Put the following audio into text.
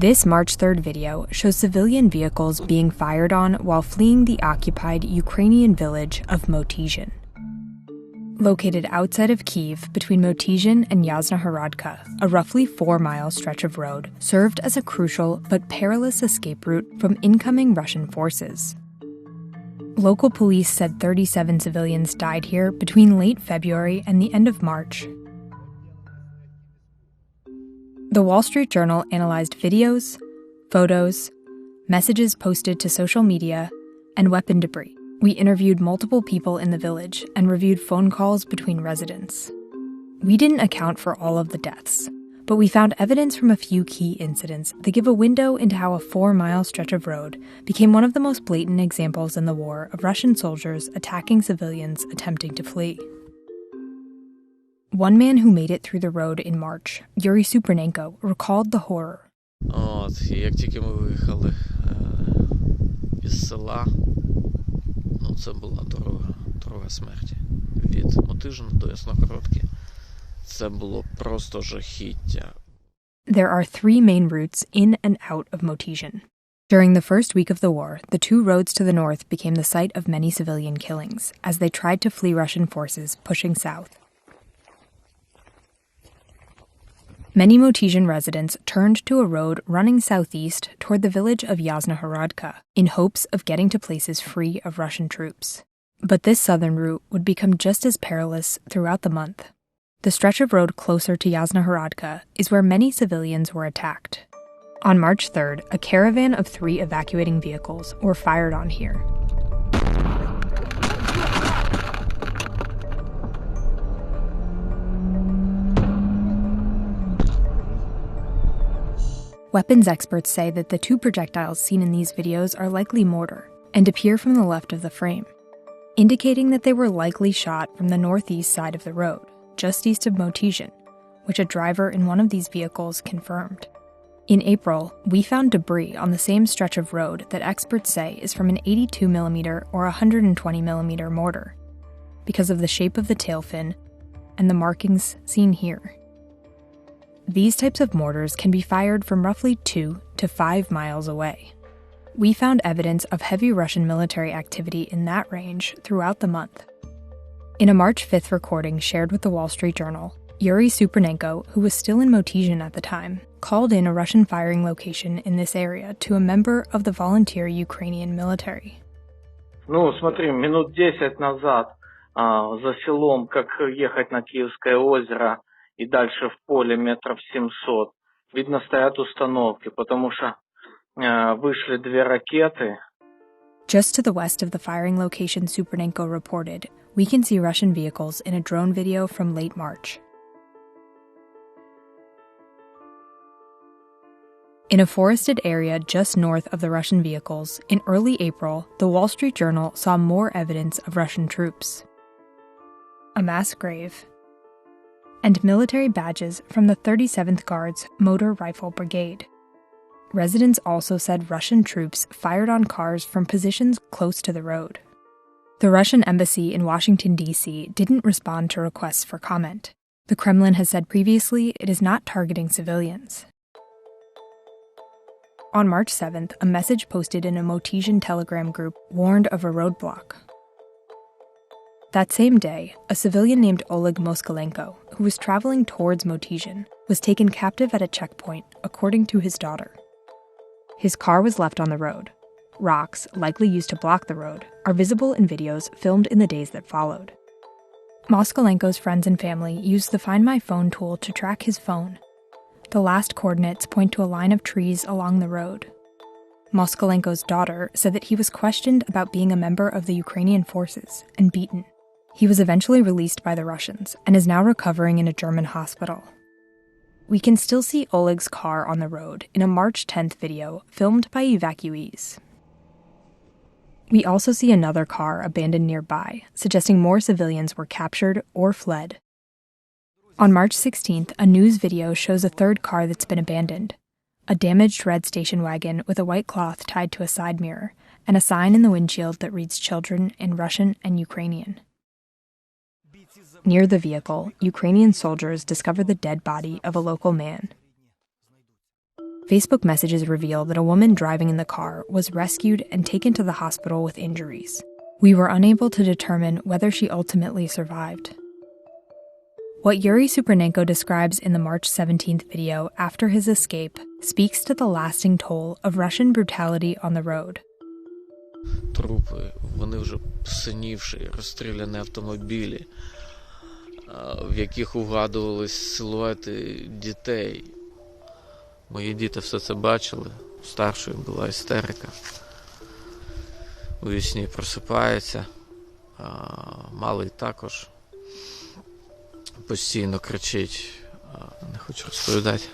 This March 3rd video shows civilian vehicles being fired on while fleeing the occupied Ukrainian village of Motizhin. Located outside of Kyiv, between Motizhin and Yasna-Horodka, a roughly 4-mile stretch of road served as a crucial but perilous escape route from incoming Russian forces. Local police said 37 civilians died here between late February and the end of March. The Wall Street Journal analyzed videos, photos, messages posted to social media, and weapon debris. We interviewed multiple people in the village and reviewed phone calls between residents. We didn't account for all of the deaths, but we found evidence from a few key incidents that give a window into how a 4-mile stretch of road became one of the most blatant examples in the war of Russian soldiers attacking civilians attempting to flee. One man who made it through the road in March, Yuri Supernenko, recalled the horror. Як тільки ми виїхали із села, це була дорога смерті. Від Мотижина до Ясногородки. Це було просто жахіття. There are 3 main routes in and out of Motizhin. During the first week of the war, the 2 roads to the north became the site of many civilian killings as they tried to flee Russian forces pushing south. Many Motizhin residents turned to a road running southeast toward the village of Yasna-Horodka in hopes of getting to places free of Russian troops. But this southern route would become just as perilous throughout the month. The stretch of road closer to Yasna-Horodka is where many civilians were attacked. On March 3rd, a caravan of 3 evacuating vehicles were fired on here. Weapons experts say that the 2 projectiles seen in these videos are likely mortar and appear from the left of the frame, indicating that they were likely shot from the northeast side of the road, just east of Motizhin, which a driver in one of these vehicles confirmed. In April, we found debris on the same stretch of road that experts say is from an 82mm or 120mm mortar, because of the shape of the tail fin and the markings seen here. These types of mortars can be fired from roughly 2 to 5 miles away. We found evidence of heavy Russian military activity in that range throughout the month. In a March 5th recording shared with the Wall Street Journal, Yuri Supernenko, who was still in Motizhin at the time, called in a Russian firing location in this area to a member of the volunteer Ukrainian military. Смотри, минут 10 назад за селом, как ехать на Киевское озеро, и дальше в поле метров 700. Видно, стоят установки, потому что вышли 2 ракеты. Just to the west of the firing location Supernenko reported, we can see Russian vehicles in a drone video from late March. In a forested area just north of the Russian vehicles, in early April, the Wall Street Journal saw more evidence of Russian troops. A mass grave, and military badges from the 37th Guards Motor Rifle Brigade. Residents also said Russian troops fired on cars from positions close to the road. The Russian embassy in Washington, D.C. didn't respond to requests for comment. The Kremlin has said previously it is not targeting civilians. On March 7th, a message posted in a Motizhin Telegram group warned of a roadblock. That same day, a civilian named Oleg Moskalenko, who was traveling towards Motizhin, was taken captive at a checkpoint, according to his daughter. His car was left on the road. Rocks, likely used to block the road, are visible in videos filmed in the days that followed. Moskalenko's friends and family used the Find My Phone tool to track his phone. The last coordinates point to a line of trees along the road. Moskalenko's daughter said that he was questioned about being a member of the Ukrainian forces and beaten. He was eventually released by the Russians and is now recovering in a German hospital. We can still see Oleg's car on the road in a March 10th video filmed by evacuees. We also see another car abandoned nearby, suggesting more civilians were captured or fled. On March 16th, a news video shows a 3rd car that's been abandoned, a damaged red station wagon with a white cloth tied to a side mirror, and a sign in the windshield that reads children in Russian and Ukrainian. Near the vehicle, Ukrainian soldiers discover the dead body of a local man. Facebook messages reveal that a woman driving in the car was rescued and taken to the hospital with injuries. We were unable to determine whether she ultimately survived. What Yuri Supernenko describes in the March 17th video after his escape speaks to the lasting toll of Russian brutality on the road. Трупи, вони вже синівші, розстріляні автомобілі, в яких угадувались силуети дітей. Мої діти все це бачили, у старшої була істерика. У вісні просипається, малий також постійно кричить, не хочу розповідати.